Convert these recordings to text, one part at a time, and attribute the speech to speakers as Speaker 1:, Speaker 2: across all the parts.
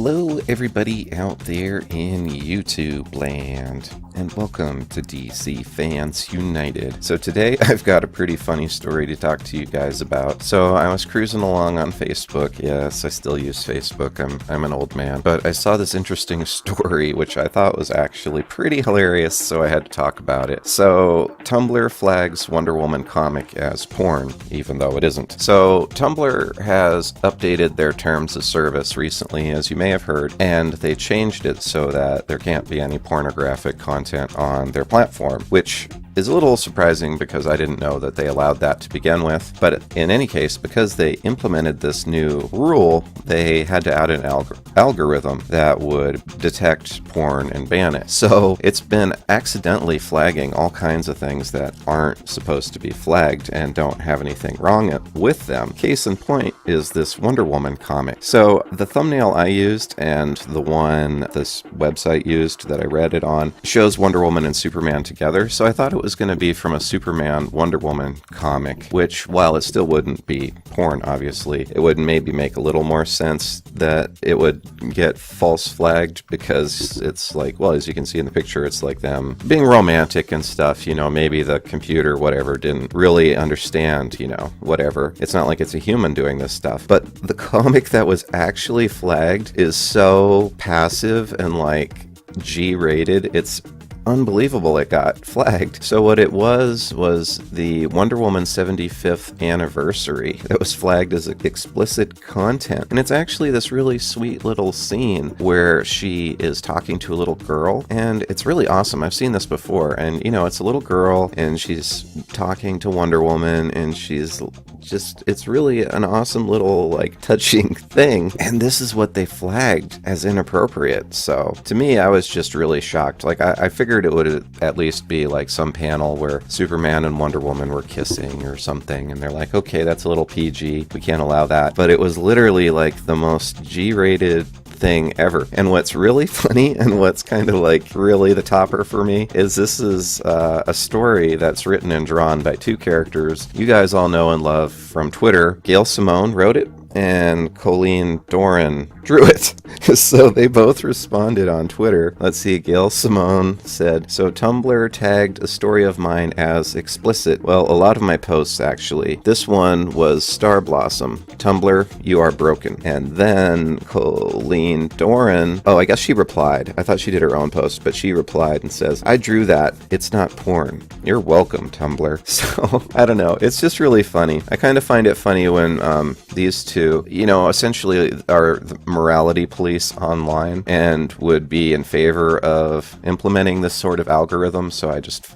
Speaker 1: Hello, everybody out there in YouTube land, and welcome to DC Fans United. So today I've got a pretty funny story to talk to you guys about. So I was cruising along on Facebook. Yes, I still use Facebook. I'm an old man. But I saw this interesting story, which I thought was actually pretty hilarious, so I had to talk about it. So Tumblr flags Wonder Woman comic as porn, even though it isn't. So Tumblr has updated their terms of service recently, as you may have heard, and they changed it so that there can't be any pornographic content on their platform, which is a little surprising because I didn't know that they allowed that to begin with. But in any case, because they implemented this new rule, they had to add an algorithm that would detect porn and ban it. So it's been accidentally flagging all kinds of things that aren't supposed to be flagged and don't have anything wrong with them. Case in point is this Wonder Woman comic. So the thumbnail I used and the one this website used that I read it on shows Wonder Woman and Superman together. So I thought it was going to be from a Superman Wonder Woman comic, which, while it still wouldn't be porn, obviously, it would maybe make a little more sense that it would get false flagged, because it's like, well, as you can see in the picture, it's like them being romantic and stuff, maybe the computer, whatever, didn't really understand, whatever. It's not like it's a human doing this stuff. But the comic that was actually flagged is so passive and like G-rated, it's unbelievable it got flagged. So what it was the Wonder Woman 75th anniversary that was flagged as explicit content. And it's actually this really sweet little scene where she is talking to a little girl, and it's really awesome. I've seen this before, and it's a little girl and she's talking to Wonder Woman, and she's just, it's really an awesome little like touching thing. And this is what they flagged as inappropriate. So to me, I was just really shocked. Like I figured it would at least be like some panel where Superman and Wonder Woman were kissing or something, and they're like, okay, that's a little PG, we can't allow that. But it was literally like the most G-rated thing ever. And what's really funny, and what's kind of like really the topper for me, is this is a story that's written and drawn by two characters you guys all know and love from Twitter. Gail Simone wrote it, and Colleen Doran drew it. So they both responded on Twitter. Let's see, Gail Simone said, so Tumblr tagged a story of mine as explicit. Well, a lot of my posts, actually. This one was Star Blossom. Tumblr, you are broken. And then Colleen Doran, I guess she replied. I thought she did her own post, but she replied and says, I drew that. It's not porn. You're welcome, Tumblr. So, I don't know. It's just really funny. I kind of find it funny when these two, essentially are the morality police online and would be in favor of implementing this sort of algorithm. So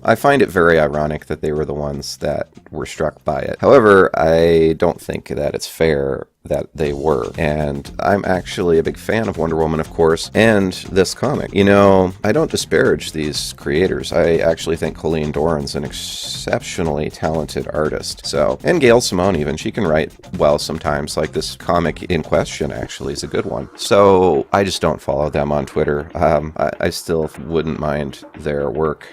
Speaker 1: I find it very ironic that they were the ones that were struck by it. However, I don't think that it's fair that they were. And I'm actually a big fan of Wonder Woman, of course, and this comic. I don't disparage these creators. I actually think Colleen Doran's an exceptionally talented artist. So, and Gail Simone even, she can write well sometimes. Like this comic in question actually is a good one. So I just don't follow them on Twitter. I still wouldn't mind their work.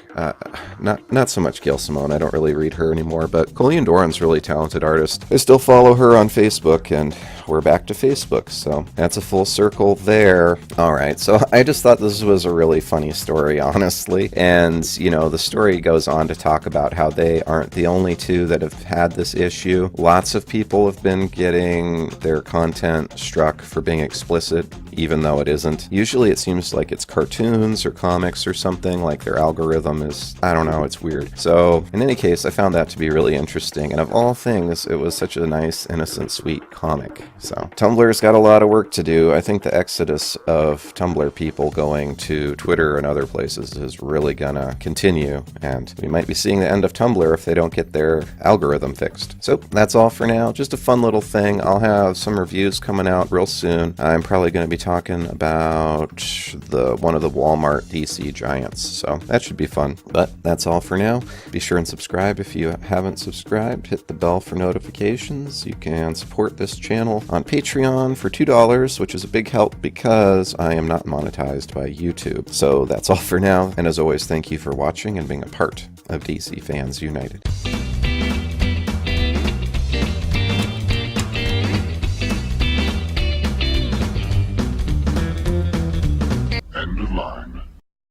Speaker 1: Not so much Gail Simone. I don't really read her anymore, but Colleen Doran's a really talented artist. I still follow her on Facebook, and we're back to Facebook, so that's a full circle there. All right, so I just thought this was a really funny story, honestly. And, the story goes on to talk about how they aren't the only two that have had this issue. Lots of people have been getting their content struck for being explicit, even though it isn't. Usually it seems like it's cartoons or comics or something, like their algorithm is, I don't know, it's weird. So, in any case, I found that to be really interesting. And of all things, it was such a nice, innocent, sweet comic. So Tumblr's got a lot of work to do. I think the exodus of Tumblr people going to Twitter and other places is really gonna continue, and we might be seeing the end of Tumblr if they don't get their algorithm fixed. So that's all for now. Just a fun little thing. I'll have some reviews coming out real soon. I'm probably going to be talking about one of the Walmart DC giants, so that should be fun. But that's all for now. Be sure and subscribe if you haven't subscribed. Hit the bell for notifications. You can support this channel on Patreon for $2, which is a big help because I am not monetized by YouTube. So that's all for now, and as always, thank you for watching and being a part of DC Fans United.